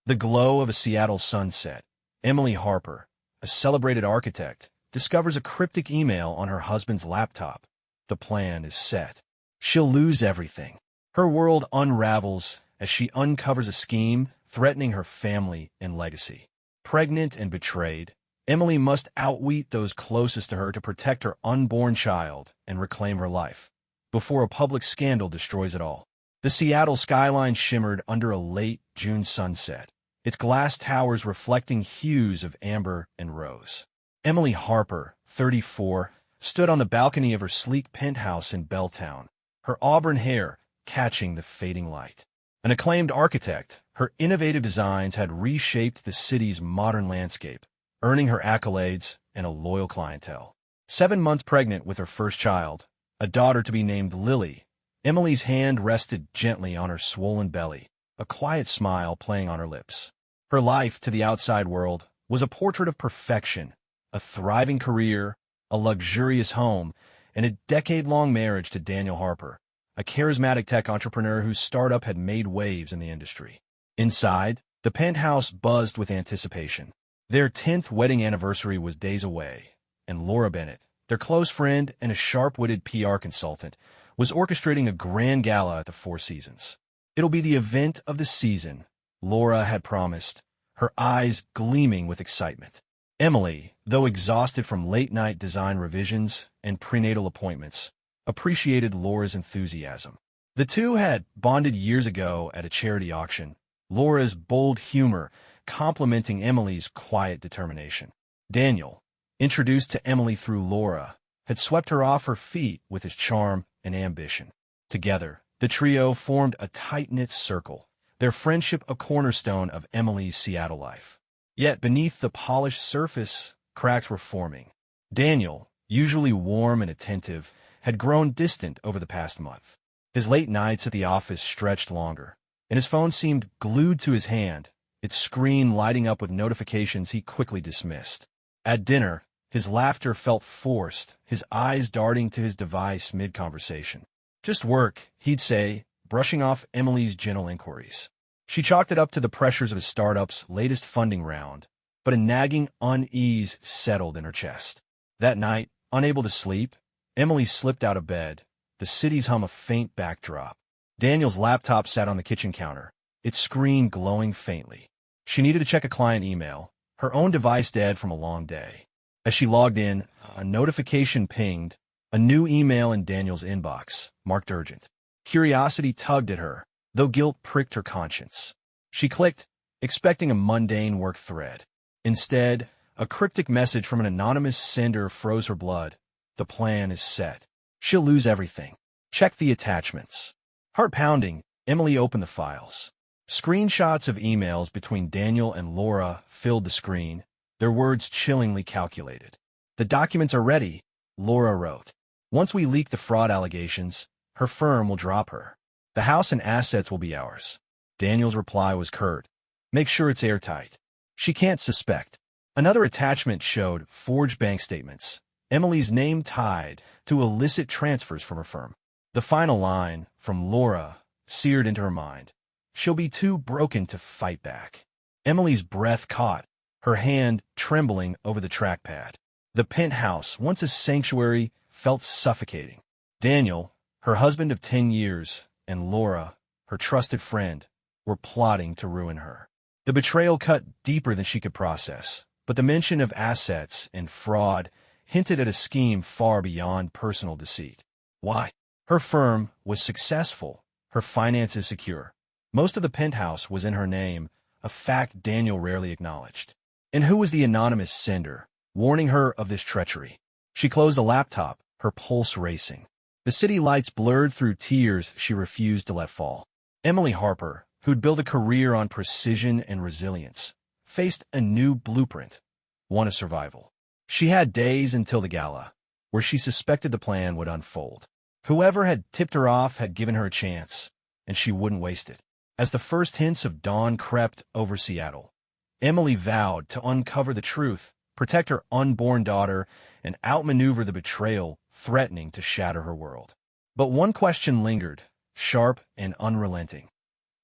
The glow of a Seattle sunset. Emily Harper, a celebrated architect, discovers a cryptic email on her husband's laptop. The plan is set. She'll lose everything. Her world unravels as she uncovers a scheme threatening her family and legacy. Pregnant and betrayed, Emily must outwit those closest to her to protect her unborn child and reclaim her life, before a public scandal destroys it all. The Seattle skyline shimmered under a late June sunset, its glass towers reflecting hues of amber and rose. Emily Harper, 34, stood on the balcony of her sleek penthouse in Belltown, her auburn hair catching the fading light. An acclaimed architect, her innovative designs had reshaped the city's modern landscape, earning her accolades and a loyal clientele. 7 months pregnant with her first child, a daughter to be named Lily, Emily's hand rested gently on her swollen belly, a quiet smile playing on her lips. Her life to the outside world was a portrait of perfection, a thriving career, a luxurious home, and a decade-long marriage to Daniel Harper, a charismatic tech entrepreneur whose startup had made waves in the industry. Inside, the penthouse buzzed with anticipation. Their 10th wedding anniversary was days away, and Laura Bennett, their close friend and a sharp-witted PR consultant, was orchestrating a grand gala at the Four Seasons. "It'll be the event of the season," Laura had promised, her eyes gleaming with excitement. Emily, though exhausted from late-night design revisions and prenatal appointments, appreciated Laura's enthusiasm. The two had bonded years ago at a charity auction, Laura's bold humor complementing Emily's quiet determination. Daniel, introduced to Emily through Laura, had swept her off her feet with his charm and ambition. Together, the trio formed a tight-knit circle, their friendship a cornerstone of Emily's Seattle life. Yet beneath the polished surface, cracks were forming. Daniel, usually warm and attentive, had grown distant over the past month. His late nights at the office stretched longer, and his phone seemed glued to his hand, its screen lighting up with notifications he quickly dismissed. At dinner, his laughter felt forced, his eyes darting to his device mid-conversation. "Just work," he'd say, brushing off Emily's gentle inquiries. She chalked it up to the pressures of his startup's latest funding round, but a nagging unease settled in her chest. That night, unable to sleep, Emily slipped out of bed, the city's hum a faint backdrop. Daniel's laptop sat on the kitchen counter, its screen glowing faintly. She needed to check a client email, her own device dead from a long day. As she logged in, a notification pinged, a new email in Daniel's inbox, marked urgent. Curiosity tugged at her, though guilt pricked her conscience. She clicked, expecting a mundane work thread. Instead, a cryptic message from an anonymous sender froze her blood. "The plan is set. She'll lose everything. Check the attachments." Heart pounding, Emily opened the files. Screenshots of emails between Daniel and Laura filled the screen, their words chillingly calculated. "The documents are ready," Laura wrote. "Once we leak the fraud allegations, her firm will drop her. The house and assets will be ours." Daniel's reply was curt. "Make sure it's airtight. She can't suspect." Another attachment showed forged bank statements, Emily's name tied to illicit transfers from her firm. The final line, from Laura, seared into her mind. "She'll be too broken to fight back." Emily's breath caught, her hand trembling over the trackpad. The penthouse, once a sanctuary, felt suffocating. Daniel, her husband of 10 years, and Laura, her trusted friend, were plotting to ruin her. The betrayal cut deeper than she could process, but the mention of assets and fraud hinted at a scheme far beyond personal deceit. Why? Her firm was successful, her finances secure. Most of the penthouse was in her name, a fact Daniel rarely acknowledged. And who was the anonymous sender, warning her of this treachery? She closed the laptop, her pulse racing. The city lights blurred through tears she refused to let fall. Emily Harper, who'd built a career on precision and resilience, faced a new blueprint, one of survival. She had days until the gala, where she suspected the plan would unfold. Whoever had tipped her off had given her a chance, and she wouldn't waste it. As the first hints of dawn crept over Seattle, Emily vowed to uncover the truth, protect her unborn daughter, and outmaneuver the betrayal threatening to shatter her world. But one question lingered, sharp and unrelenting.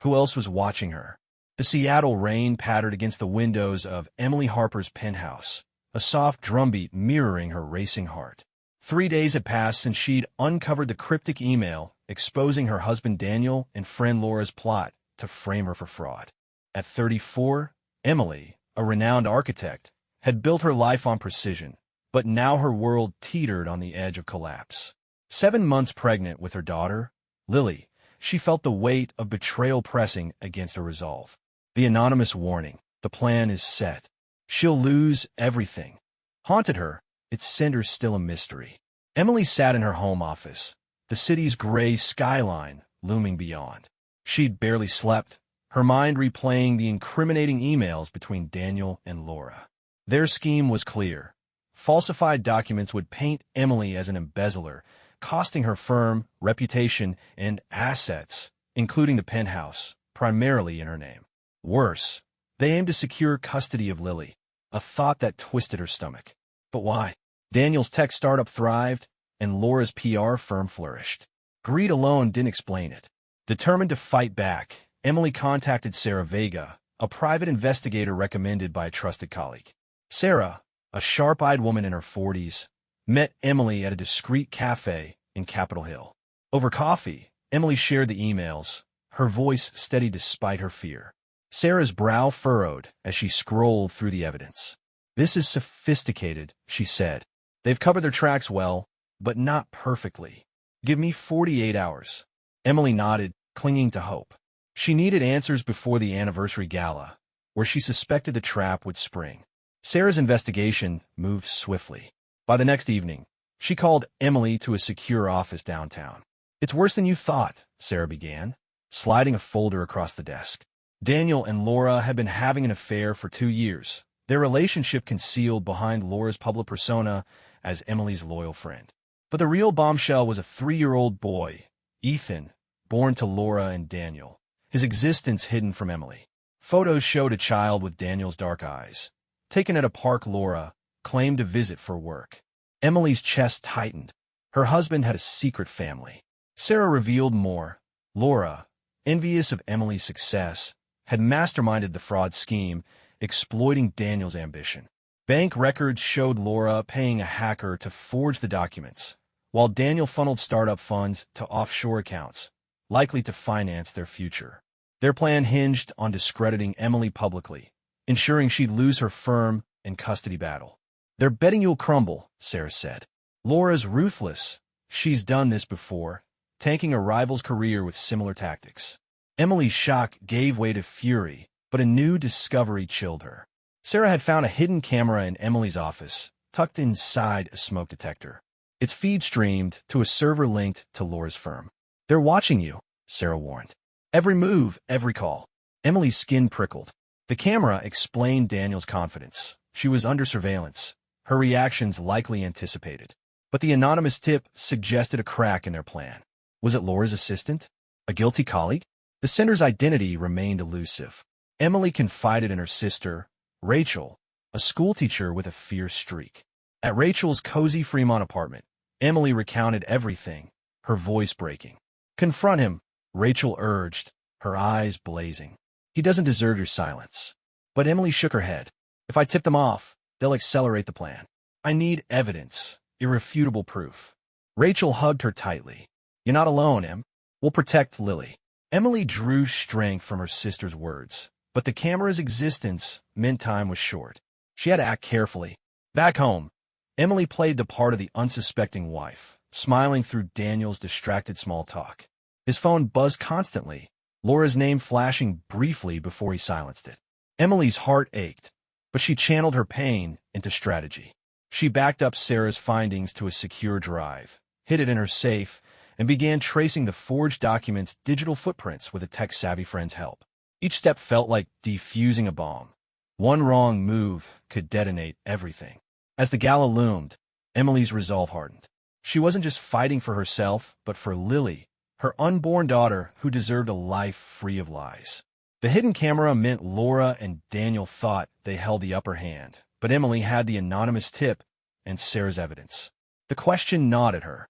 Who else was watching her? The Seattle rain pattered against the windows of Emily Harper's penthouse, a soft drumbeat mirroring her racing heart. 3 days had passed since she'd uncovered the cryptic email exposing her husband Daniel and friend Laura's plot to frame her for fraud. At 34, Emily, a renowned architect, had built her life on precision, but now her world teetered on the edge of collapse. 7 months pregnant with her daughter, Lily, she felt the weight of betrayal pressing against her resolve. The anonymous warning, "The plan is set. She'll lose everything," haunted her, its sender still a mystery. Emily sat in her home office, the city's gray skyline looming beyond. She'd barely slept, her mind replaying the incriminating emails between Daniel and Laura. Their scheme was clear. Falsified documents would paint Emily as an embezzler, costing her firm, reputation, and assets, including the penthouse, primarily in her name. Worse, they aimed to secure custody of Lily, a thought that twisted her stomach. But why? Daniel's tech startup thrived, and Laura's PR firm flourished. Greed alone didn't explain it. Determined to fight back, Emily contacted Sarah Vega, a private investigator recommended by a trusted colleague. Sarah, a sharp-eyed woman in her 40s, met Emily at a discreet cafe in Capitol Hill. Over coffee, Emily shared the emails, her voice steady despite her fear. Sarah's brow furrowed as she scrolled through the evidence. "This is sophisticated," she said. "They've covered their tracks well, but not perfectly. Give me 48 hours." Emily nodded, clinging to hope. She needed answers before the anniversary gala, where she suspected the trap would spring. Sarah's investigation moved swiftly. By the next evening, she called Emily to a secure office downtown. "It's worse than you thought," Sarah began, sliding a folder across the desk. Daniel and Laura had been having an affair for 2 years, their relationship concealed behind Laura's public persona as Emily's loyal friend. But the real bombshell was a 3-year-old boy, Ethan, born to Laura and Daniel, his existence hidden from Emily. Photos showed a child with Daniel's dark eyes, taken at a park Laura claimed to visit for work. Emily's chest tightened. Her husband had a secret family. Sarah revealed more. Laura, envious of Emily's success, had masterminded the fraud scheme, exploiting Daniel's ambition. Bank records showed Laura paying a hacker to forge the documents, while Daniel funneled startup funds to offshore accounts, likely to finance their future. Their plan hinged on discrediting Emily publicly, ensuring she'd lose her firm in custody battle. "They're betting you'll crumble," Sarah said. "Laura's ruthless. She's done this before, tanking a rival's career with similar tactics." Emily's shock gave way to fury, but a new discovery chilled her. Sarah had found a hidden camera in Emily's office, tucked inside a smoke detector. Its feed streamed to a server linked to Laura's firm. "They're watching you," Sarah warned. "Every move, every call." Emily's skin prickled. The camera explained Daniel's confidence. She was under surveillance, her reactions likely anticipated. But the anonymous tip suggested a crack in their plan. Was it Laura's assistant? A guilty colleague? The sender's identity remained elusive. Emily confided in her sister, Rachel, a schoolteacher with a fierce streak. At Rachel's cozy Fremont apartment, Emily recounted everything, her voice breaking. "Confront him," Rachel urged, her eyes blazing. "He doesn't deserve your silence." But Emily shook her head. "If I tip them off, they'll accelerate the plan. I need evidence, irrefutable proof." Rachel hugged her tightly. "You're not alone, Em. We'll protect Lily." Emily drew strength from her sister's words, but the camera's existence meant time was short. She had to act carefully. Back home, Emily played the part of the unsuspecting wife, smiling through Daniel's distracted small talk. His phone buzzed constantly, Laura's name flashing briefly before he silenced it. Emily's heart ached, but she channeled her pain into strategy. She backed up Sarah's findings to a secure drive, hid it in her safe, and began tracing the forged documents' digital footprints with a tech-savvy friend's help. Each step felt like defusing a bomb. One wrong move could detonate everything. As the gala loomed, Emily's resolve hardened. She wasn't just fighting for herself, but for Lily, her unborn daughter who deserved a life free of lies. The hidden camera meant Laura and Daniel thought they held the upper hand, but Emily had the anonymous tip and Sarah's evidence. The question gnawed at her.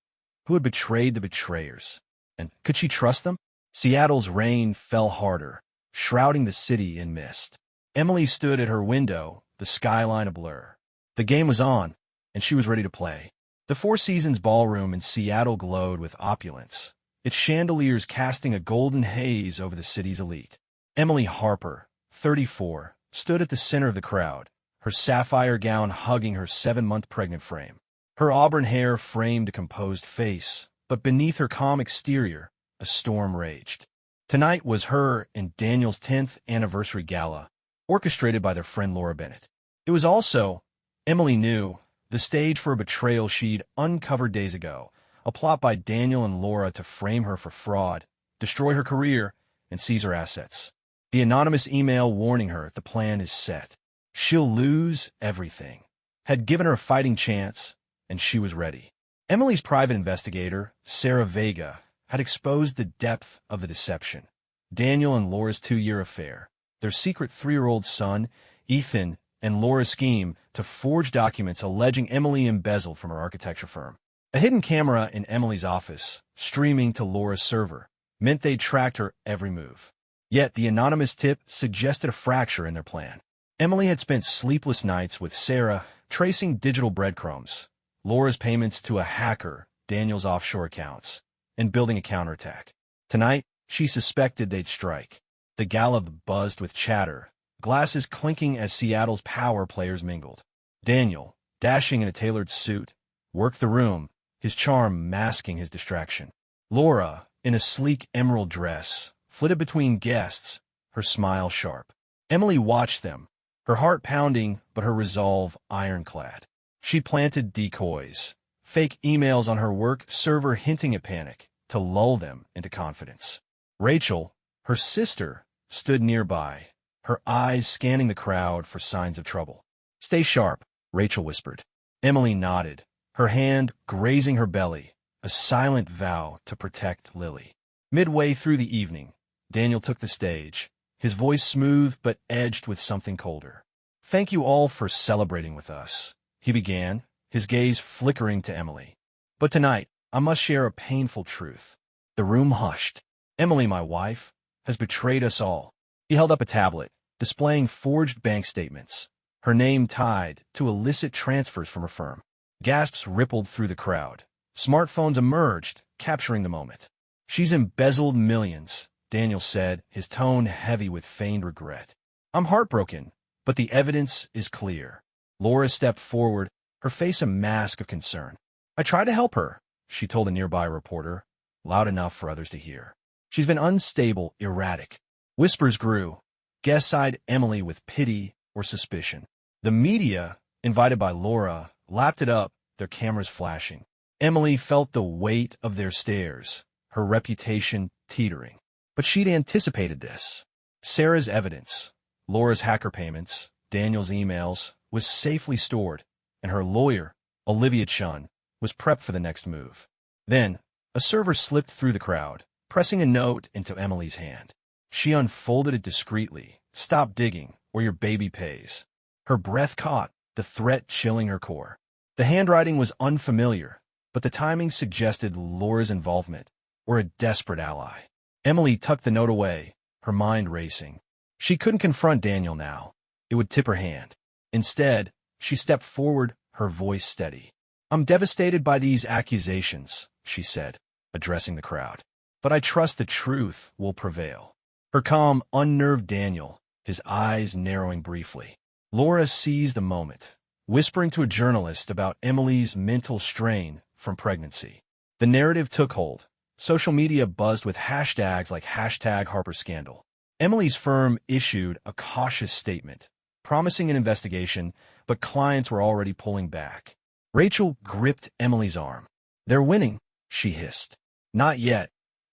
Who had betrayed the betrayers? And could she trust them? Seattle's rain fell harder, shrouding the city in mist. Emily stood at her window, the skyline a blur. The game was on, and she was ready to play. The Four Seasons ballroom in Seattle glowed with opulence, its chandeliers casting a golden haze over the city's elite. Emily Harper, 34, stood at the center of the crowd, her sapphire gown hugging her 7-month pregnant frame. Her auburn hair framed a composed face, but beneath her calm exterior, a storm raged. Tonight was her and Daniel's 10th anniversary gala, orchestrated by their friend Laura Bennett. It was also, Emily knew, the stage for a betrayal she'd uncovered days ago, a plot by Daniel and Laura to frame her for fraud, destroy her career, and seize her assets. The anonymous email warning her the plan is set. She'll lose everything had given her a fighting chance, and she was ready. Emily's private investigator, Sarah Vega, had exposed the depth of the deception. Daniel and Laura's 2-year affair, their secret 3-year-old son, Ethan, and Laura's scheme to forge documents alleging Emily embezzled from her architecture firm. A hidden camera in Emily's office, streaming to Laura's server, meant they tracked her every move. Yet the anonymous tip suggested a fracture in their plan. Emily had spent sleepless nights with Sarah, tracing digital breadcrumbs, Laura's payments to a hacker, Daniel's offshore accounts, and building a counterattack. Tonight, she suspected they'd strike. The gala buzzed with chatter, glasses clinking as Seattle's power players mingled. Daniel, dashing in a tailored suit, worked the room, his charm masking his distraction. Laura, in a sleek emerald dress, flitted between guests, her smile sharp. Emily watched them, her heart pounding but her resolve ironclad. She planted decoys, fake emails on her work server hinting at panic, to lull them into confidence. Rachel, her sister, stood nearby, her eyes scanning the crowd for signs of trouble. "Stay sharp," Rachel whispered. Emily nodded, her hand grazing her belly, a silent vow to protect Lily. Midway through the evening, Daniel took the stage, his voice smooth but edged with something colder. "Thank you all for celebrating with us," he began, his gaze flickering to Emily. "But tonight, I must share a painful truth." The room hushed. "Emily, my wife, has betrayed us all." He held up a tablet, displaying forged bank statements, her name tied to illicit transfers from her firm. Gasps rippled through the crowd. Smartphones emerged, capturing the moment. "She's embezzled millions," Daniel said, his tone heavy with feigned regret. "I'm heartbroken, but the evidence is clear." Laura stepped forward, her face a mask of concern. "I tried to help her," she told a nearby reporter, loud enough for others to hear. "She's been unstable, erratic." Whispers grew. Guests eyed Emily with pity or suspicion. The media, invited by Laura, lapped it up, their cameras flashing. Emily felt the weight of their stares, her reputation teetering. But she'd anticipated this. Sarah's evidence, Laura's hacker payments, Daniel's emails, was safely stored, and her lawyer, Olivia Chun, was prepped for the next move. Then, a server slipped through the crowd, pressing a note into Emily's hand. She unfolded it discreetly. "Stop digging, or your baby pays." Her breath caught, the threat chilling her core. The handwriting was unfamiliar, but the timing suggested Laura's involvement, or a desperate ally. Emily tucked the note away, her mind racing. She couldn't confront Daniel now. It would tip her hand. Instead, she stepped forward, her voice steady. "I'm devastated by these accusations," she said, addressing the crowd. "But I trust the truth will prevail." Her calm unnerved Daniel, his eyes narrowing briefly. Laura seized the moment, whispering to a journalist about Emily's mental strain from pregnancy. The narrative took hold. Social media buzzed with hashtags like #HarperScandal. Emily's firm issued a cautious statement, promising an investigation, but clients were already pulling back. Rachel gripped Emily's arm. "They're winning," she hissed. "Not yet,"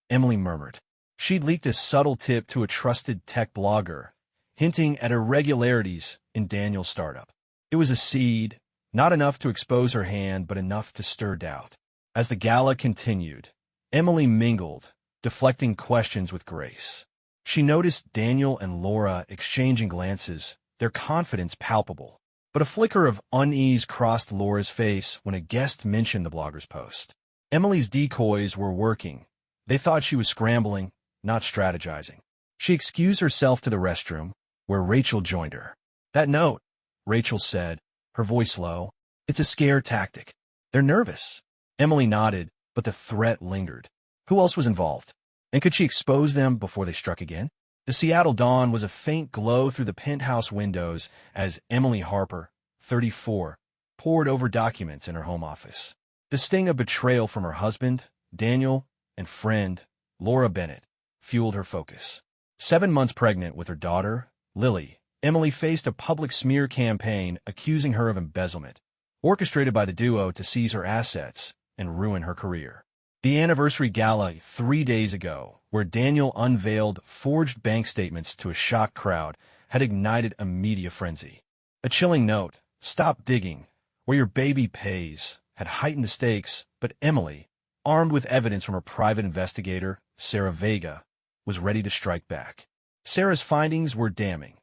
Emily murmured. She'd leaked a subtle tip to a trusted tech blogger, hinting at irregularities in Daniel's startup. It was a seed, not enough to expose her hand, but enough to stir doubt. As the gala continued, Emily mingled, deflecting questions with grace. She noticed Daniel and Laura exchanging glances, their confidence palpable. But a flicker of unease crossed Laura's face when a guest mentioned the blogger's post. Emily's decoys were working. They thought she was scrambling, not strategizing. She excused herself to the restroom, where Rachel joined her. "That note," Rachel said, her voice low. "It's a scare tactic. They're nervous." Emily nodded, but the threat lingered. Who else was involved? And could she expose them before they struck again? The Seattle dawn was a faint glow through the penthouse windows as Emily Harper, 34, pored over documents in her home office. The sting of betrayal from her husband, Daniel, and friend, Laura Bennett, fueled her focus. 7 months pregnant with her daughter, Lily, Emily faced a public smear campaign accusing her of embezzlement, orchestrated by the duo to seize her assets and ruin her career. The anniversary gala 3 days ago, where Daniel unveiled forged bank statements to a shocked crowd, had ignited a media frenzy. A chilling note, "Stop digging, where your baby pays," had heightened the stakes, but Emily, armed with evidence from her private investigator, Sarah Vega, was ready to strike back. Sarah's findings were damning.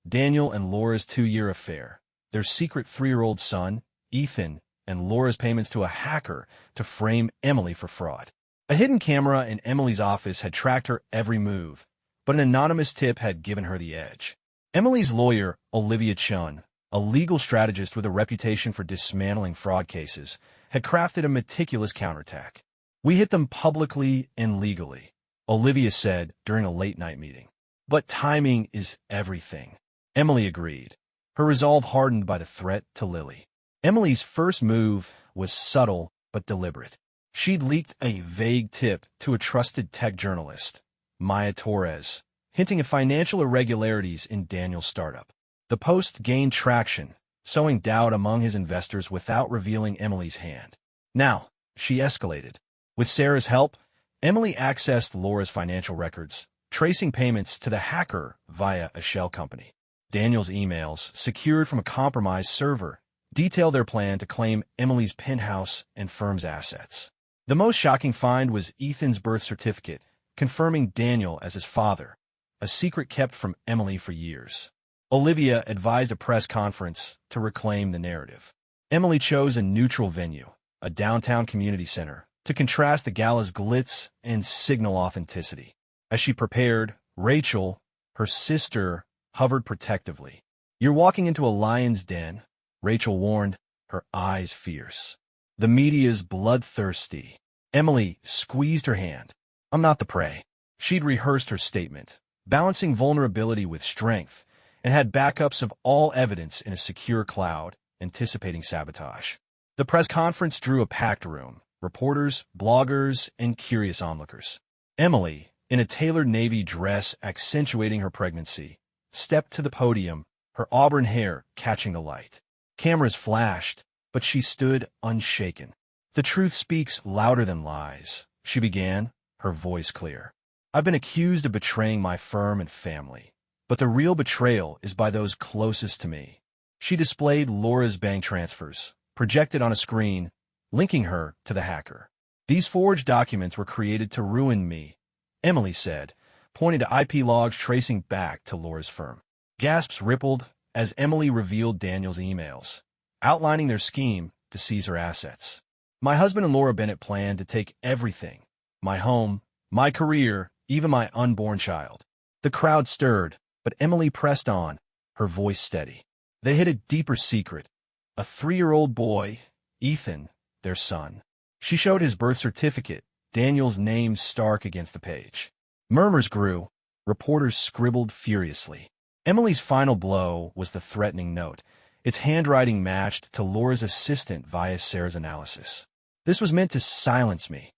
Daniel and Laura's 2-year affair, their secret 3-year-old son, Ethan, and Laura's payments to a hacker to frame Emily for fraud. A hidden camera in Emily's office had tracked her every move, but an anonymous tip had given her the edge. Emily's lawyer, Olivia Chun, a legal strategist with a reputation for dismantling fraud cases, had crafted a meticulous counterattack. "We hit them publicly and legally," Olivia said during a late-night meeting. "But timing is everything." Emily agreed, her resolve hardened by the threat to Lily. Emily's first move was subtle but deliberate. She'd leaked a vague tip to a trusted tech journalist, Maya Torres, hinting at financial irregularities in Daniel's startup. The post gained traction, sowing doubt among his investors without revealing Emily's hand. Now, she escalated. With Sarah's help, Emily accessed Laura's financial records, tracing payments to the hacker via a shell company. Daniel's emails, secured from a compromised server, detail their plan to claim Emily's penthouse and firm's assets. The most shocking find was Ethan's birth certificate, confirming Daniel as his father, a secret kept from Emily for years. Olivia advised a press conference to reclaim the narrative. Emily chose a neutral venue, a downtown community center, to contrast the gala's glitz and signal authenticity. As she prepared, Rachel, her sister, hovered protectively. "You're walking into a lion's den," Rachel warned, her eyes fierce. "The media's bloodthirsty." Emily squeezed her hand. "I'm not the prey." She'd rehearsed her statement, balancing vulnerability with strength, and had backups of all evidence in a secure cloud, anticipating sabotage. The press conference drew a packed room, reporters, bloggers, and curious onlookers. Emily, in a tailored navy dress accentuating her pregnancy, stepped to the podium, her auburn hair catching the light. Cameras flashed, but she stood unshaken. "The truth speaks louder than lies," she began, her voice clear. "I've been accused of betraying my firm and family, but the real betrayal is by those closest to me." She displayed Laura's bank transfers, projected on a screen, linking her to the hacker. "These forged documents were created to ruin me," Emily said, pointing to IP logs tracing back to Laura's firm. Gasps rippled as Emily revealed Daniel's emails, outlining their scheme to seize her assets. "My husband and Laura Bennett planned to take everything, my home, my career, even my unborn child." The crowd stirred, but Emily pressed on, her voice steady. "They hid a deeper secret. A 3-year-old boy, Ethan, their son." She showed his birth certificate, Daniel's name stark against the page. Murmurs grew. Reporters scribbled furiously. Emily's final blow was the threatening note, its handwriting matched to Laura's assistant via Sarah's analysis. "This was meant to silence me,"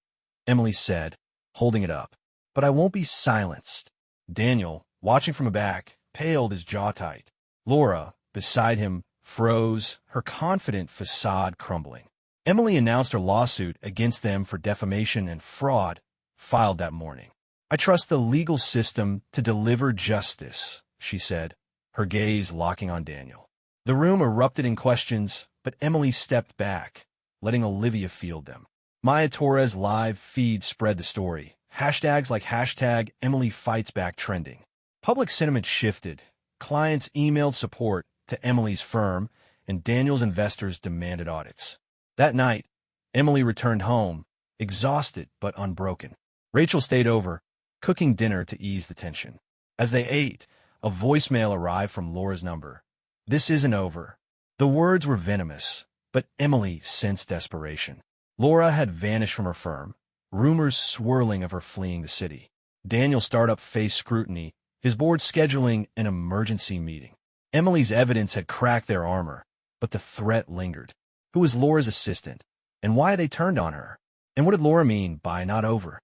Emily said, holding it up. "But I won't be silenced." Daniel, watching from a back, paled, his jaw tight. Laura, beside him, froze, her confident facade crumbling. Emily announced her lawsuit against them for defamation and fraud, filed that morning. "I trust the legal system to deliver justice," she said, her gaze locking on Daniel. The room erupted in questions, but Emily stepped back, letting Olivia field them. Maya Torres' live feed spread the story, hashtags like #EmilyFightsBack trending. Public sentiment shifted. Clients emailed support to Emily's firm, and Daniel's investors demanded audits. That night, Emily returned home, exhausted but unbroken. Rachel stayed over, cooking dinner to ease the tension. As they ate, a voicemail arrived from Laura's number. "This isn't over." The words were venomous, but Emily sensed desperation. Laura had vanished from her firm, rumors swirling of her fleeing the city. Daniel's startup faced scrutiny, his board scheduling an emergency meeting. Emily's evidence had cracked their armor, but the threat lingered. Who was Laura's assistant, and why had they turned on her? And what did Laura mean by not over?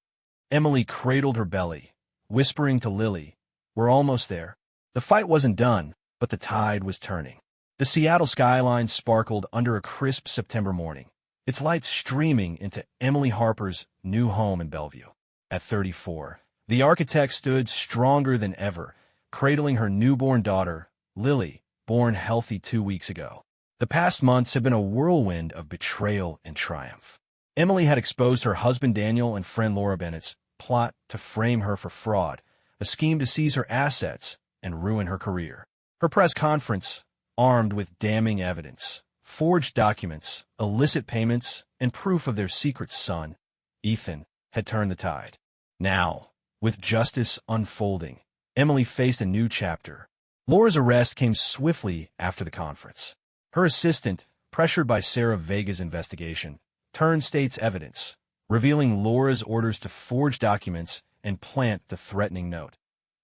Emily cradled her belly, whispering to Lily, "We're almost there." The fight wasn't done, but the tide was turning. The Seattle skyline sparkled under a crisp September morning, its lights streaming into Emily Harper's new home in Bellevue. At 34, the architect stood stronger than ever, cradling her newborn daughter, Lily, born healthy 2 weeks ago. The past months had been a whirlwind of betrayal and triumph. Emily had exposed her husband Daniel and friend Laura Bennett's plot to frame her for fraud, a scheme to seize her assets and ruin her career. Her press conference, armed with damning evidence, forged documents, illicit payments, and proof of their secret son, Ethan, had turned the tide. Now, with justice unfolding, Emily faced a new chapter. Laura's arrest came swiftly after the conference. Her assistant, pressured by Sarah Vega's investigation, turned state's evidence, revealing Laura's orders to forge documents and plant the threatening note.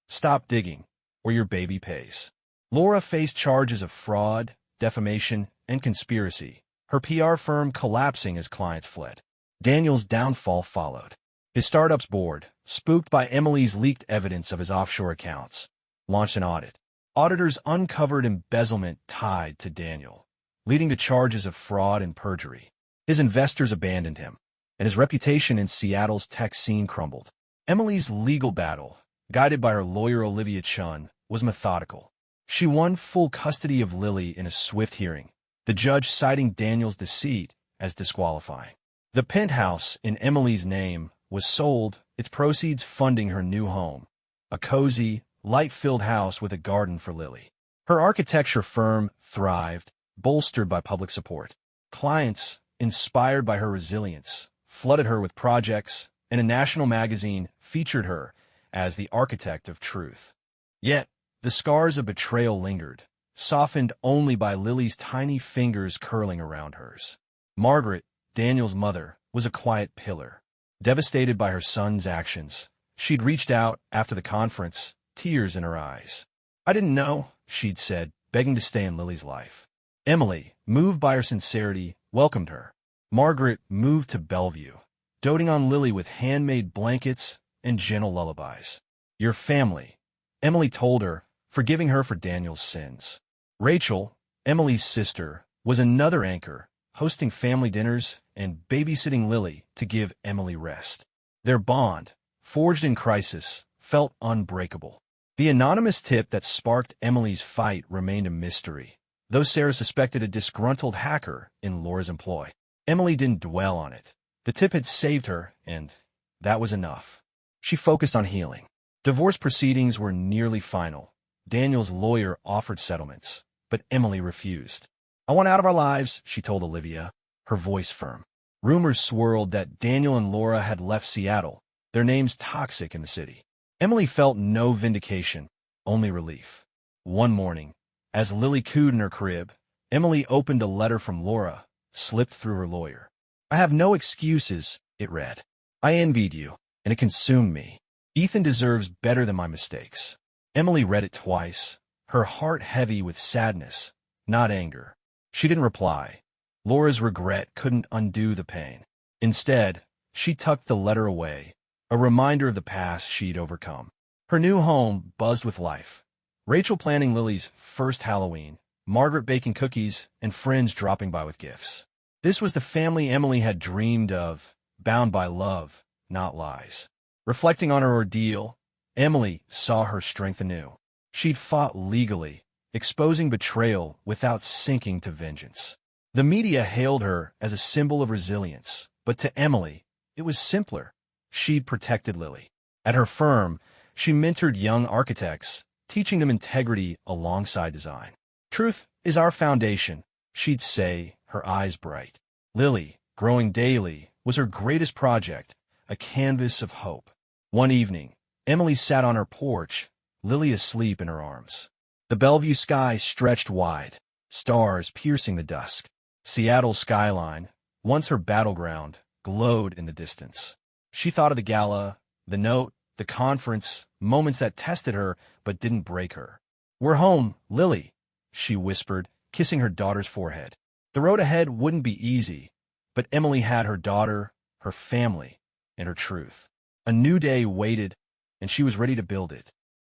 "Stop digging, or your baby pays." Laura faced charges of fraud, defamation, and conspiracy, her PR firm collapsing as clients fled. Daniel's downfall followed. His startup's board, spooked by Emily's leaked evidence of his offshore accounts, launched an audit. Auditors uncovered embezzlement tied to Daniel, leading to charges of fraud and perjury. His investors abandoned him, and his reputation in Seattle's tech scene crumbled. Emily's legal battle, guided by her lawyer Olivia Chun, was methodical. She won full custody of Lily in a swift hearing, the judge citing Daniel's deceit as disqualifying. The penthouse in Emily's name was sold, its proceeds funding her new home, a cozy, light-filled house with a garden for Lily. Her architecture firm thrived, bolstered by public support. Clients, inspired by her resilience, flooded her with projects, and a national magazine featured her as the architect of truth. Yet, the scars of betrayal lingered, softened only by Lily's tiny fingers curling around hers. Margaret, Daniel's mother, was a quiet pillar. Devastated by her son's actions, she'd reached out after the conference, tears in her eyes. "I didn't know," she'd said, begging to stay in Lily's life. Emily, moved by her sincerity, welcomed her. Margaret moved to Bellevue, doting on Lily with handmade blankets and gentle lullabies. "Your family," Emily told her, forgiving her for Daniel's sins. Rachel, Emily's sister, was another anchor, hosting family dinners and babysitting Lily to give Emily rest. Their bond, forged in crisis, felt unbreakable. The anonymous tip that sparked Emily's fight remained a mystery, though Sarah suspected a disgruntled hacker in Laura's employ. Emily didn't dwell on it. The tip had saved her, and that was enough. She focused on healing. Divorce proceedings were nearly final. Daniel's lawyer offered settlements, but Emily refused. "I want out of our lives," she told Olivia, her voice firm. Rumors swirled that Daniel and Laura had left Seattle, their names toxic in the city. Emily felt no vindication, only relief. One morning, as Lily cooed in her crib, Emily opened a letter from Laura, slipped through her lawyer. "I have no excuses," it read. "I envied you, and it consumed me. Ethan deserves better than my mistakes." Emily read it twice, her heart heavy with sadness, not anger. She didn't reply. Laura's regret couldn't undo the pain. Instead, she tucked the letter away, a reminder of the past she'd overcome. Her new home buzzed with life. Rachel planning Lily's first Halloween, Margaret baking cookies, and friends dropping by with gifts. This was the family Emily had dreamed of, bound by love, not lies. Reflecting on her ordeal, Emily saw her strength anew. She'd fought legally, exposing betrayal without sinking to vengeance. The media hailed her as a symbol of resilience, but to Emily, it was simpler. She'd protected Lily. At her firm, she mentored young architects, teaching them integrity alongside design. "Truth is our foundation," she'd say, her eyes bright. Lily, growing daily, was her greatest project, a canvas of hope. One evening, Emily sat on her porch, Lily asleep in her arms. The Bellevue sky stretched wide, stars piercing the dusk. Seattle's skyline, once her battleground, glowed in the distance. She thought of the gala, the note, the conference, moments that tested her but didn't break her. "We're home, Lily," she whispered, kissing her daughter's forehead. The road ahead wouldn't be easy, but Emily had her daughter, her family, and her truth. A new day waited, and she was ready to build it.